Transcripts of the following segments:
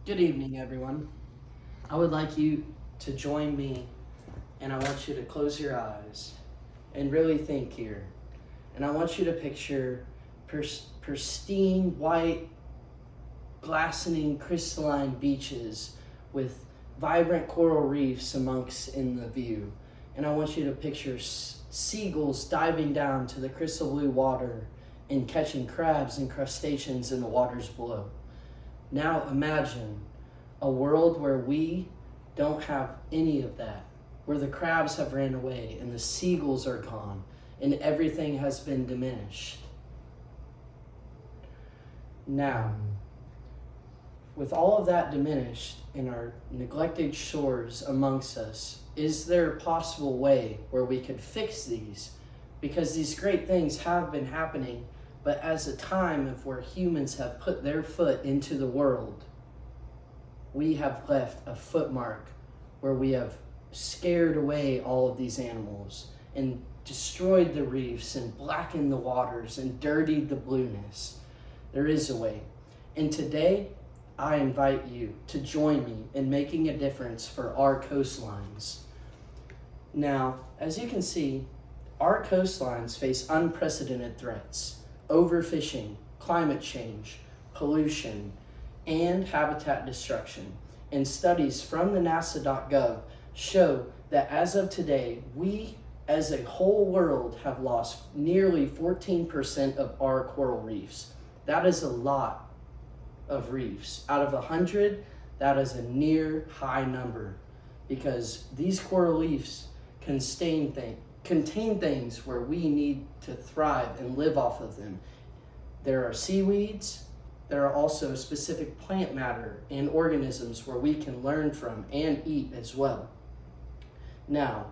Good evening, everyone. I would like you to join me, and I want you to close your eyes and really think here. And I want you to picture pristine, white, glistening, crystalline beaches with vibrant coral reefs amongst in the view. And I want you to picture seagulls diving down to the crystal blue water and catching crabs and crustaceans in the waters below. Now imagine a world where we don't have any of that, where the crabs have ran away and the seagulls are gone and everything has been diminished. Now, with all of that diminished and our neglected shores amongst us, is there a possible way where we could fix these? Because these great things have been happening, but as a time of where humans have put their foot into the world, we have left a footmark where we have scared away all of these animals and destroyed the reefs and blackened the waters and dirtied the blueness. There is a way. And today, I invite you to join me in making a difference for our coastlines. Now, as you can see, our coastlines face unprecedented threats: overfishing, climate change, pollution, and habitat destruction. And studies from the NASA.gov show that as of today, we as a whole world have lost nearly 14% of our coral reefs. That is a lot of reefs. Out of 100, that is a near high number, because these coral reefs contain things where we need to thrive and live off of them. There are seaweeds. There are also specific plant matter and organisms where we can learn from and eat as well. Now,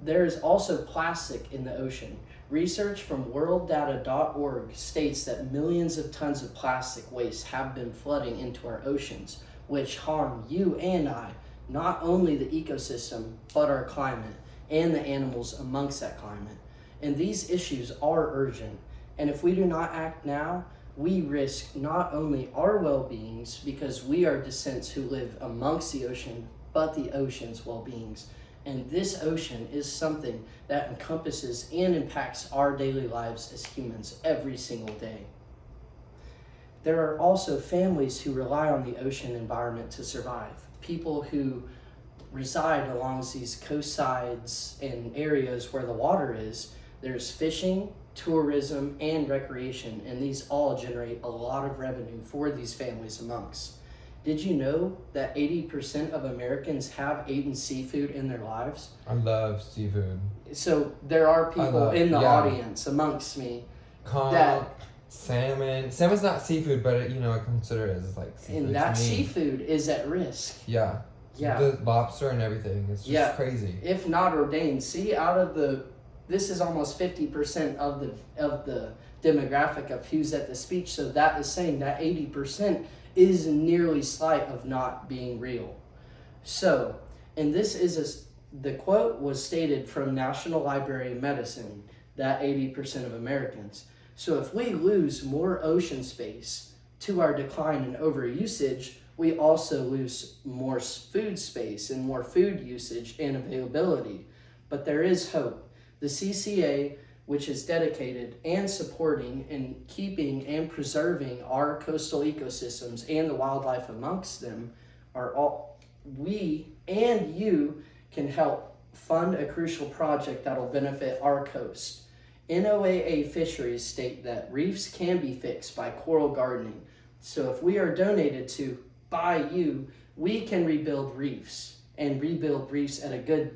there is also plastic in the ocean. Research from worlddata.org states that millions of tons of plastic waste have been flooding into our oceans, which harm you and I, not only the ecosystem, but our climate and the animals amongst that climate. And these issues are urgent. And if we do not act now, we risk not only our well-beings, because we are descendants who live amongst the ocean, but the ocean's well-beings. And this ocean is something that encompasses and impacts our daily lives as humans every single day. There are also families who rely on the ocean environment to survive. People who reside along these coast sides and areas where the water is. There's fishing, tourism, and recreation, and these all generate a lot of revenue for these families amongst. Did you know that 80% of Americans have eaten seafood in their lives? I love seafood. So there are people in the audience amongst me Conch, salmon. Salmon's not seafood, but I consider it as like seafood. And that seafood is at risk. Yeah. The lobster and everything. It's just crazy. If not ordained. See, this is almost 50% of the demographic of who's at the speech. So that is saying that 80% is nearly slight of not being real. So, and the quote was stated from National Library of Medicine, that 80% of Americans. So if we lose more ocean space to our decline in overusage, we also lose more food space and more food usage and availability. But there is hope. The CCA, which is dedicated and supporting and keeping and preserving our coastal ecosystems and the wildlife amongst them, we and you can help fund a crucial project that will benefit our coast. NOAA fisheries state that reefs can be fixed by coral gardening. So if we are donated to by you, we can rebuild reefs and rebuild reefs at a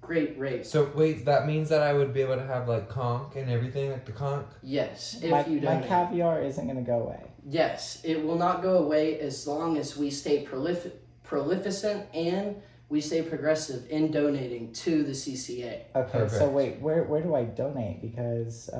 great rate. So wait, that means that I would be able to have like conch and everything, like the conch? Yes, my caviar isn't going to go away. Yes, it will not go away as long as we stay prolificent and we stay progressive in donating to the CCA. Okay, Perfect. So wait, where do I donate? Because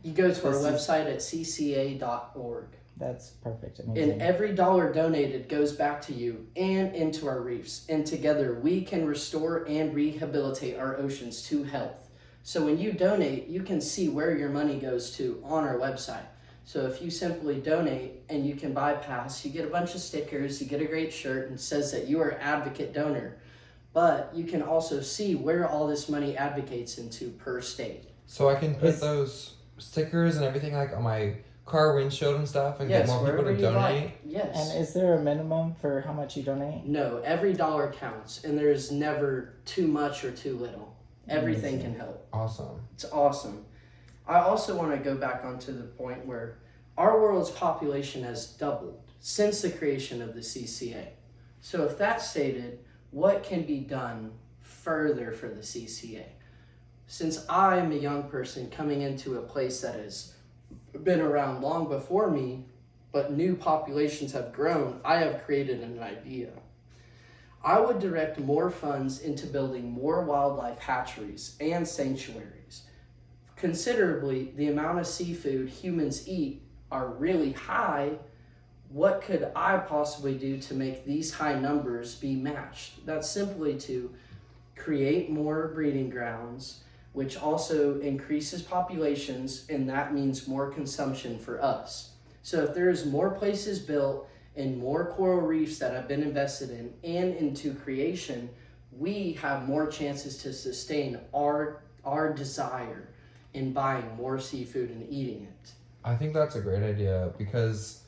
you go to our website at cca.org. That's perfect. Amazing. And every dollar donated goes back to you and into our reefs. And together we can restore and rehabilitate our oceans to health. So when you donate, you can see where your money goes to on our website. So if you simply donate and you can bypass, you get a bunch of stickers, you get a great shirt and says that you are an advocate donor. But you can also see where all this money advocates into per state. So I can put those stickers and everything like on my car windshield and stuff and get more people to donate? Like. Yes. And is there a minimum for how much you donate? No, every dollar counts and there's never too much or too little. Everything can help. Awesome. It's awesome. I also want to go back onto the point where our world's population has doubled since the creation of the CCA. So if that's stated, what can be done further for the CCA? Since I'm a young person coming into a place that has been around long before me, but new populations have grown, I have created an idea. I would direct more funds into building more wildlife hatcheries and sanctuaries. Considerably, the amount of seafood humans eat are really high. What could I possibly do to make these high numbers be matched? That's simply to create more breeding grounds, which also increases populations, and that means more consumption for us. So if there's more places built and more coral reefs that have been invested in and into creation, we have more chances to sustain our desire in buying more seafood and eating it. I think that's a great idea because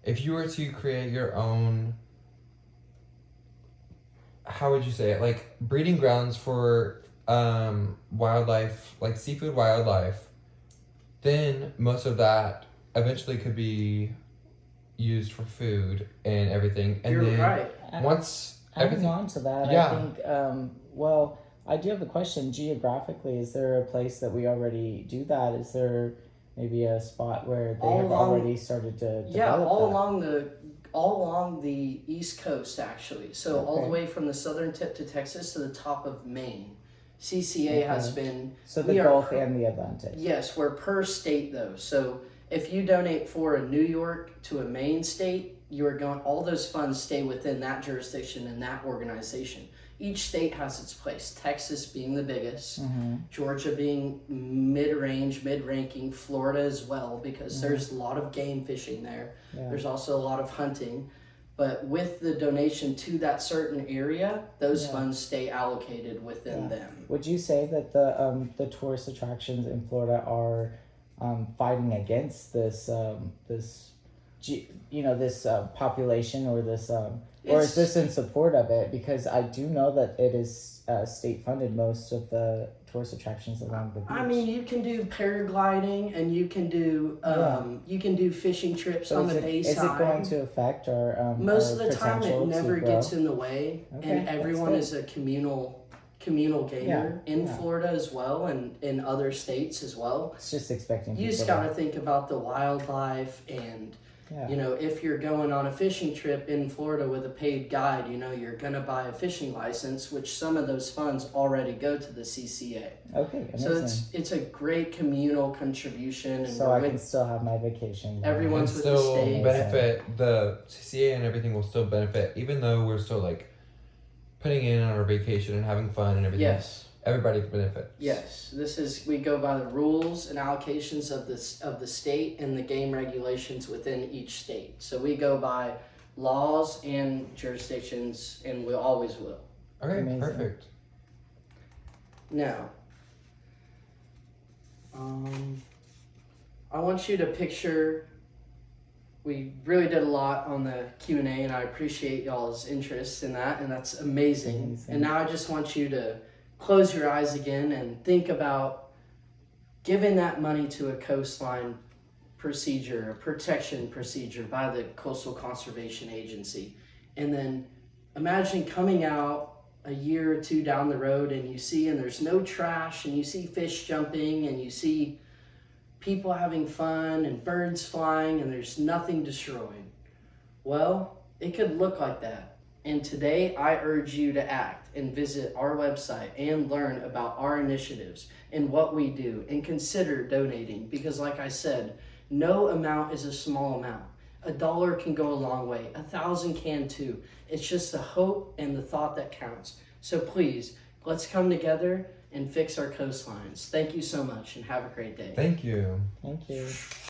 if you were to create your own, how would you say it, like breeding grounds for wildlife, like seafood wildlife, then most of that eventually could be used for food and everything. And You're then right. Once Adding everything, on to that, yeah. I think, well, I do have a question. Geographically, is there a place that we already do that? Is there maybe a spot where they have already started to develop that? all along the East Coast, actually. So all the Okay. way from the southern tip to Texas to the top of Maine. CCA has been... So the Gulf and the Atlantic. Yes, we're per state though. So if you donate for a New York to a Maine state, all those funds stay within that jurisdiction and that organization. Each state has its place. Texas being the biggest, Georgia being mid-range, mid-ranking, Florida as well, because there's a lot of game fishing there. Yeah. There's also a lot of hunting. But with the donation to that certain area, those funds stay allocated within them. Would you say that the tourist attractions in Florida are fighting against this population or this or is this in support of it? Because I do know that it is state funded, most of the tourist attractions along the beach. I mean, you can do paragliding and you can do fishing trips on the bayside. Is it going to affect our most our of the time it never gets in the way, Okay, and everyone is a communal gamer in Yeah. Florida as well, and in other states as well. It's just expecting You just got to think about the wildlife, and if you're going on a fishing trip in Florida with a paid guide, you're gonna buy a fishing license, which some of those funds already go to the CCA. Okay, amazing. So it's a great communal contribution, and so I can still have my vacation. Everyone's with still the state. benefit the CCA and everything will still benefit, even though we're still like putting in on our vacation and having fun and everything. Yes. Everybody benefits. Yes, we go by the rules and allocations of the state and the game regulations within each state. So we go by laws and jurisdictions, and we always will. Okay, Amazing. perfect. Now, I want you to picture. We really did a lot on the Q&A, and I appreciate y'all's interest in that, and that's amazing. And now I just want you to close your eyes again and think about giving that money to a coastline procedure, a protection procedure by the Coastal Conservation Agency. And then imagine coming out a year or two down the road and there's no trash, and you see fish jumping, and you see people having fun and birds flying, and there's nothing destroyed. Well, it could look like that. And today I urge you to act and visit our website and learn about our initiatives and what we do, and consider donating, because like I said, no amount is a small amount. $1 can go a long way. 1,000 can too. It's just the hope and the thought that counts. So please, let's come together and fix our coastlines. Thank you so much, and have a great day. Thank you. Thank you.